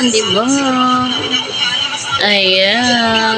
Ayan, di ba? Ayan.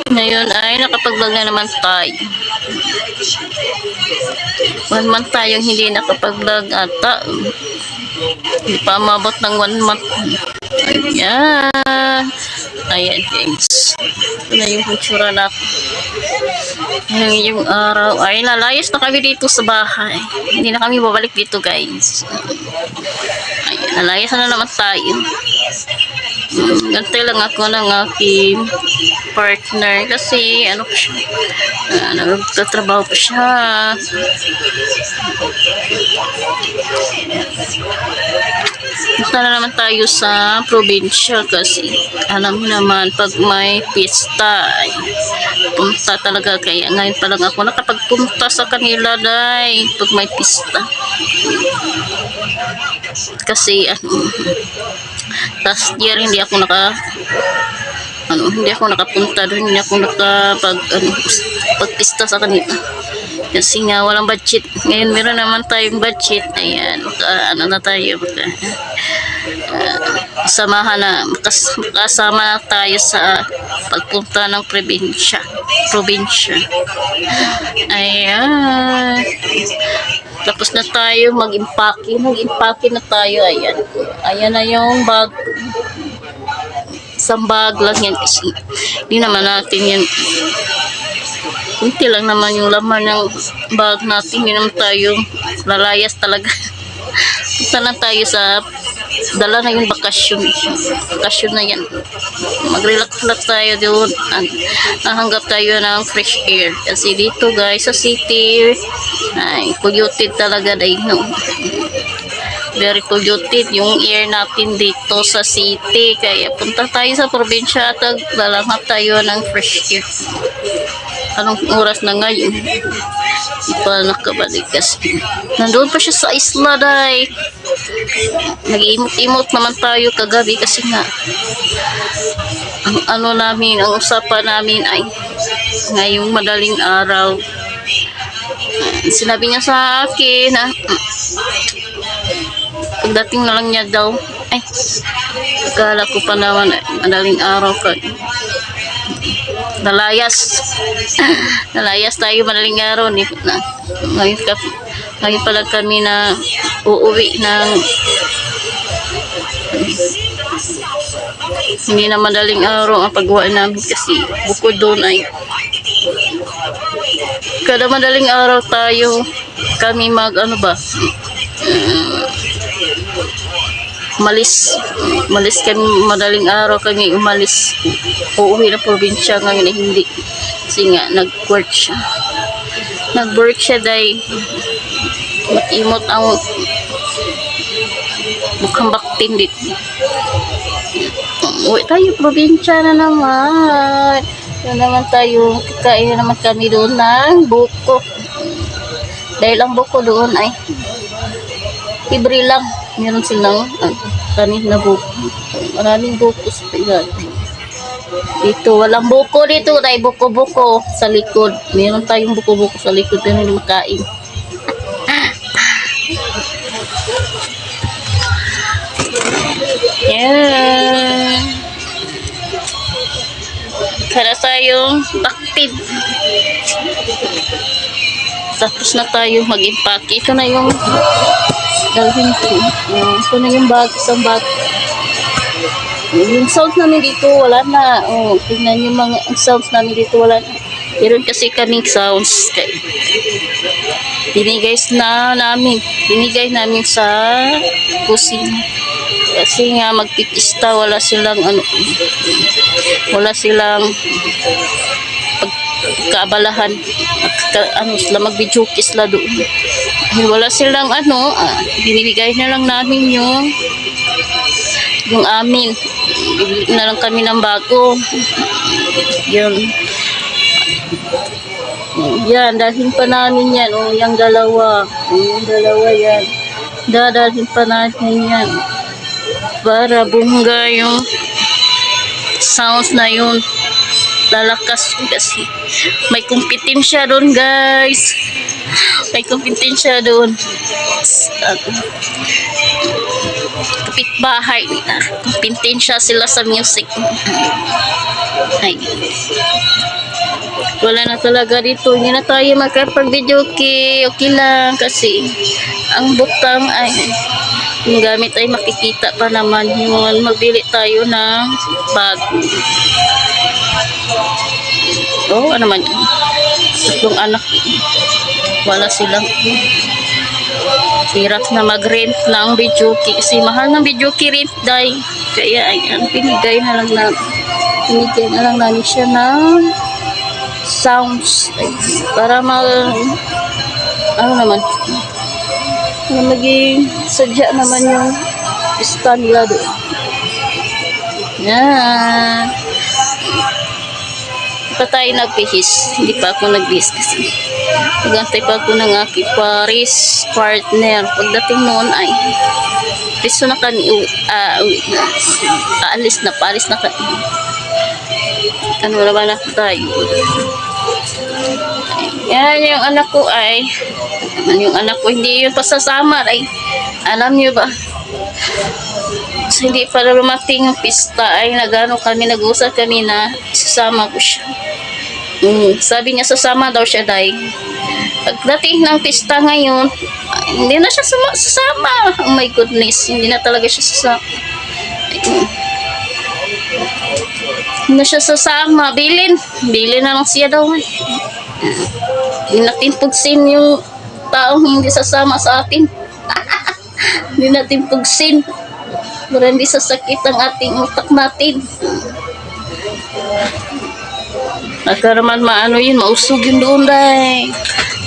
Ngayon ay nakapag-vlog na naman tayo. 1 month tayong hindi nakapag-vlog ata. Hindi pa umabot ng 1 month. Ayan. Ayan guys. Ito na yung kutsura natin. Ngayong araw ay lalayas na kami dito sa bahay. Hindi na kami babalik dito guys. Ayan, lalayas na naman tayo. Gantay lang ako ng aking partner kasi ano pa siya, nagtatrabaho pa siya. Punta na naman tayo sa probinsya kasi alam mo naman pag may pista ay punta talaga, kaya ngayon pa lang ako nakapagpunta sa kanila dahil pag may pista kasi last year hindi ako nakapunta doon, hindi ako pagpista sa kanila kasi nga walang budget. Ngayon meron naman tayong budget. Ayan, na tayo makasama na tayo sa pagpunta ng probinsya. Ayan, tapos na tayo mag-impake na tayo. Ayan na yung bag. Isang bag lang yan kasi hindi naman natin yan, kunti lang naman yung laman ng bag natin, hindi naman tayo lalayas talaga. Punta lang tayo sa dala na yung bakasyon na yan, mag-relax tayo doon, nahanggap tayo ng fresh air kasi dito guys sa city ay polluted talaga dahil very polluted yung air natin dito sa city, kaya punta tayo sa probinsya at lalangap tayo ng fresh air. Anong oras na ngayon? Hindi pa nakabalik kasi nandoon pa siya sa isla dahil nag-iimot naman tayo kagabi kasi nga ang usapan namin ay ngayong madaling araw. Sinabi niya sa akin na pagdating na lang niya daw, ay akala ko pa naman madaling araw ka, nalayas tayo madaling araw na. Ngayon pa lang kami na uuwi ng hindi na madaling araw ang paggawa namin kasi bukod doon ay kada madaling araw kami umalis kami madaling araw, kami umalis uuwi na probinsya. Ngayon ay hindi kasi nga nag-work siya dahil mag-imot ang mukhang baktin dito. Uwi tayo probinsya na naman. Doon naman tayo, kakain na naman kami doon ng buko dahil ang buko doon ay libre lang. Meron silang tanim na buko. Maraming buko sa pilat. Dito walang buko dito. Tayo buko-buko sa likod. Meron tayong buko-buko sa likod pero hindi makain. Yan. Para tayong bakpid. Tapos na tayo mag-impake. Ito na yung dalhin ko. Ito na yung bag, isang bag. Yung sounds namin dito wala na. Tingnan yung mga sounds namin dito wala na. Meron kasi kaming sounds binigay namin sa kusina kasi nga magpipista, wala silang pagkaabalahan, sila magbidyoke sila doon. Wala silang binibigay na lang namin yung amin. Bibili na lang kami ng bago. Yan, dalhin pa namin yan. Yung dalawa yan. Dadalhin pa natin yan para bungga yung sounds na yun. Lalakas kasi may kompetensya doon guys, may kompetensya doon. kapitbahay. Pintensya sila sa music. Ay. Wala na talaga dito. Hindi na tayo magkapag-video. Okay lang kasi ang butang ay yung gamit ay makikita pa naman. Yun, magbili tayo ng bago. Oh, ano naman yun? Tatlong anak. Wala silang hirap na mag-rent ng video key kasi mahal ng video key rent dahil kaya ayan, pinigay na lang namin siya ng sounds para ano naman maging sadya naman yung pista nila doon. Yan. Pa tayo nagpihis. Hindi pa ako nagbihis kasi nagantay pa ako ng aking Paris partner. Pagdating noon ay piso na kami paalis na kami. Ano naman na tayo. Yan yung anak ko ay hindi yun pasasama ay alam niyo ba so, hindi pa lumating yung pista ay nag-uusap kami na sasama ko siya. Sabi niya sasama daw siya dahil pagdating ng pista ngayon hindi na siya sasama. Oh my goodness, hindi na talaga siya sasama. Hindi na siya sasama. Bilin na lang siya daw. Hindi natin pugsin yung taong hindi sasama sa atin. Hindi natin pugsin para hindi sasakit ang ating utak natin. Nagkaraman maano yun, mausog yun doon dahil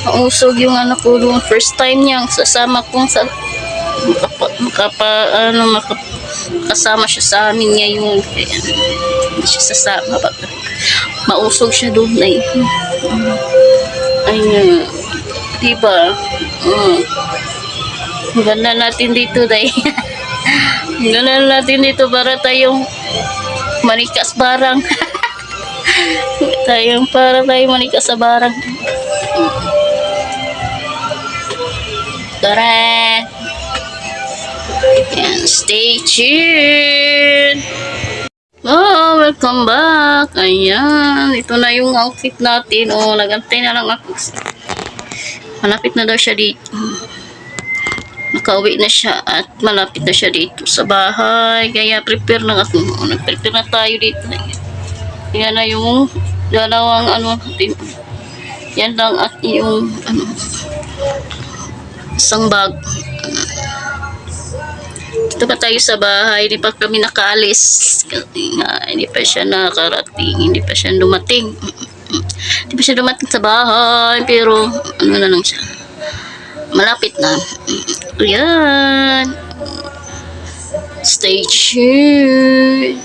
mausog yung anak ko doon. First time niyang sasama kong makasama siya sa amin ngayon. Kaya hindi siya sasama. Mausog siya doon ay. Ayun. Diba? Ganda natin dito dahil. Ganda natin dito para tayong manikas barang. Para tayong manikas sa barang. Tara! And stay tuned! Oh, welcome back! Ayan, ito na yung outfit natin. Oh, nagantay na lang ako. Malapit na daw siya dito. Nakauwi na siya at malapit na siya dito sa bahay. Kaya prepare na ako. Nag-prepare na tayo dito. Yan na yung dalawang yan lang at yung isang bag. Dito pa tayo sa bahay. Hindi pa kami nakaalis. Kasi hindi pa siya nakarating. Hindi pa siya dumating. Hindi pa siya dumating sa bahay. Pero na lang siya. Malapit na. Ayan. Stay tuned.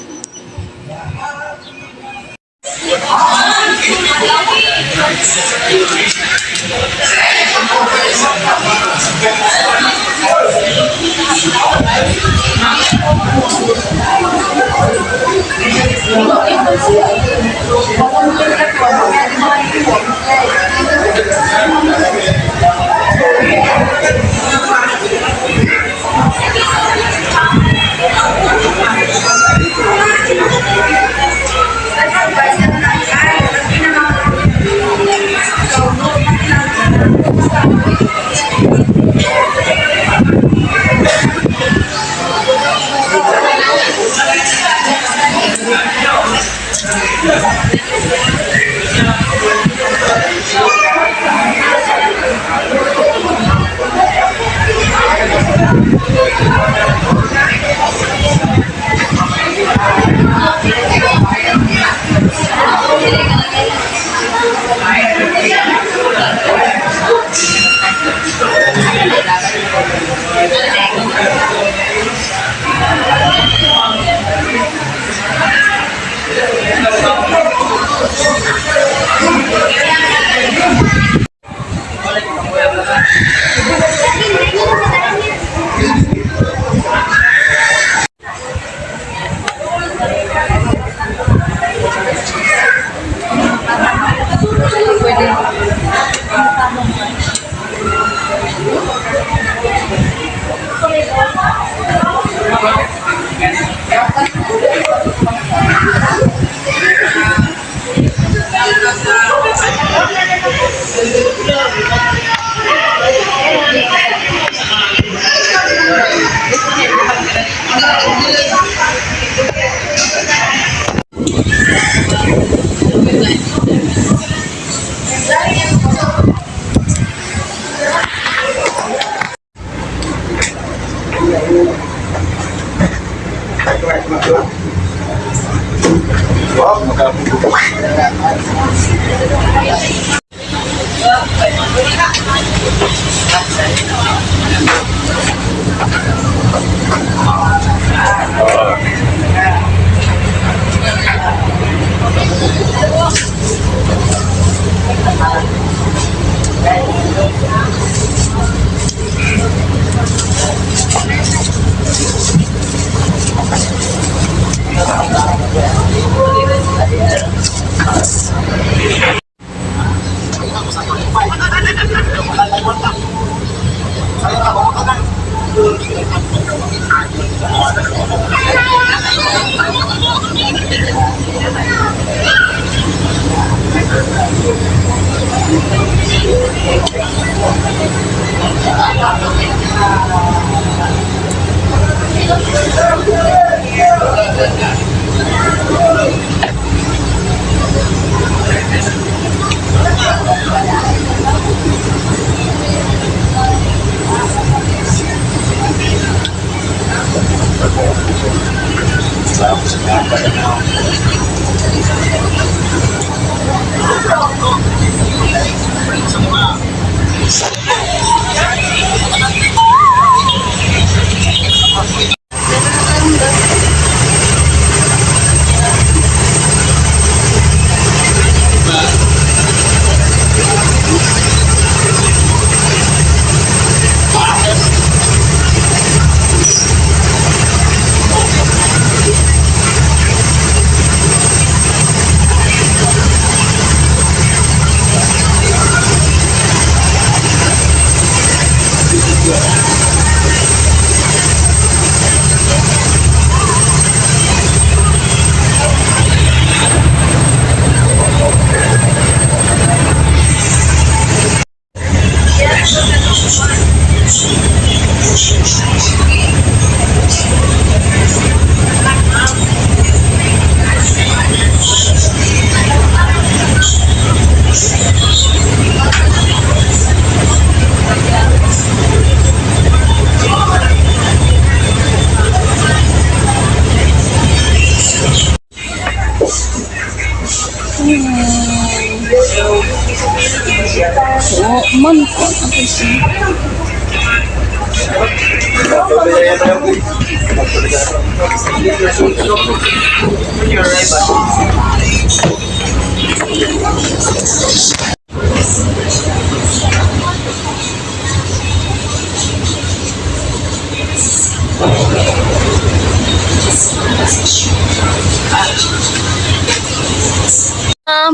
Oh, man. Okay, sige.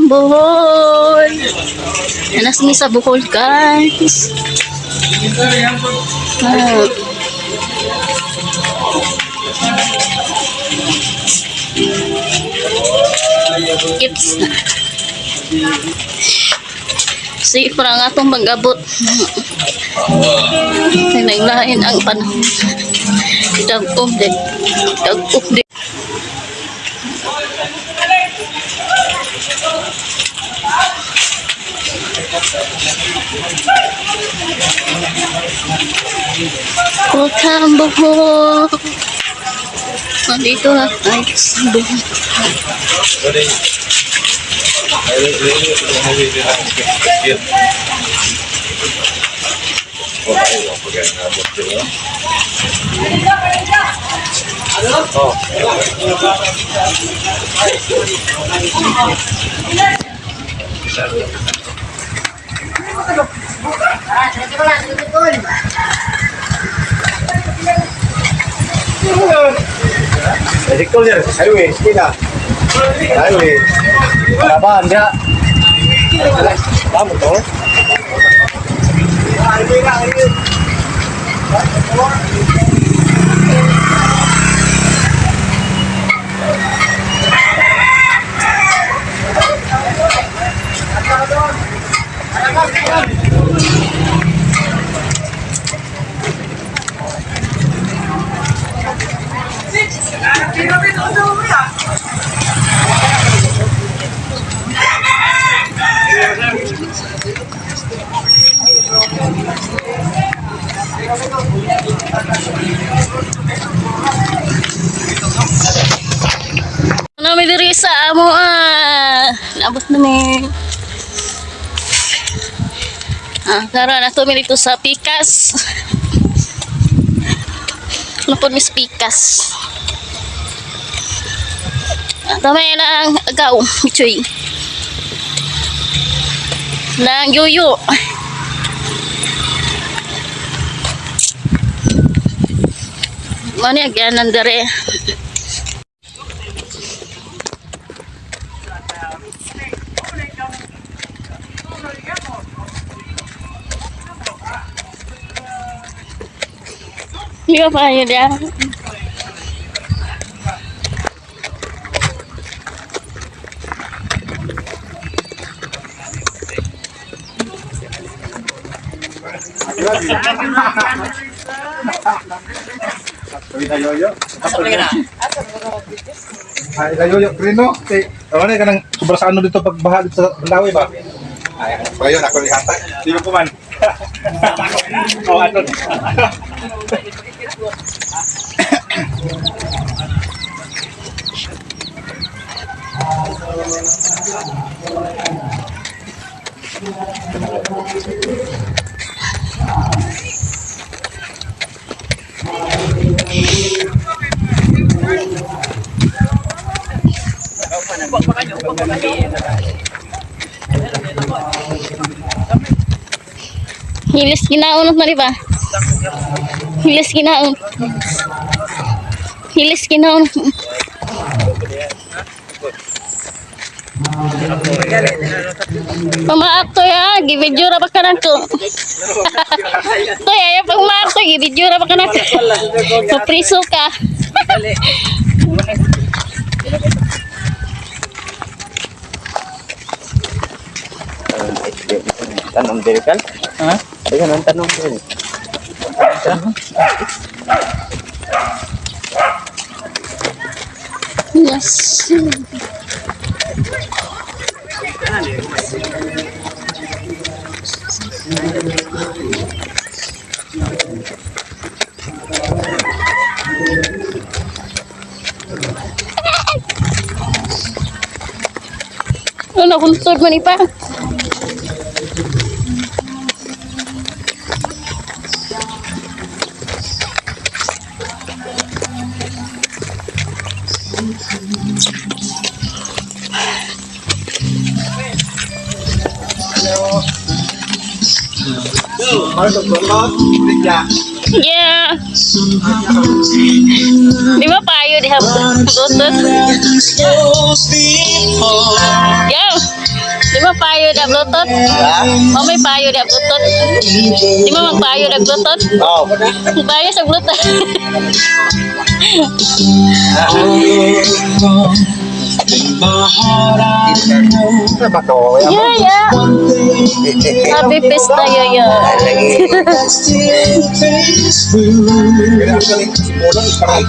Bohol. Anas ni sa Bohol, guys. Ah. It's si parang atong mag-abot. Naglain ang panahon. Dag-ugde. Dag-ugde. Kotang Bohol. Nandito na tayo sa Bohol. Resiko dia highway sila. Highway. Apa anda? Kamu tahu? Ano may diri sa amo Dani. Tara na to dito sa Pikas. Ano po Miss Pikas? Damay lang agaw, Michoy. Lang yuyo. Mani agyan nandere. Di ba pa yun yan? Yoyo. Ay, yoyo, Rino. Ano ka nang sobra sa ano dito pagbaha dito sa Bandawi ba? Ay, ngayon ako ni Hatay. Di ba kuman? Oh, ano? Hilis ginaunot na di ba? Hilis ginaunot. Hilis ginaunot. Pamaakto ya, gibidyo ra ba ka na to? To ya, pag maakto, gibidyo ra ba ka na to? Papriso ka. Tanong din kan? Ha? Ayan ang tanong din. Yes. Ano, kunsod man ipa? Yeah. Di ba payo di ha? Bluetooth. Yo. Di ba payo di Bluetooth? O may payo di Bluetooth? Di ba magpayo di Bluetooth? Oh. Payo sa Bluetooth. Ano ba to? Yeah, yeah. Happy Pista, yeah. Kaya actually, simula, parang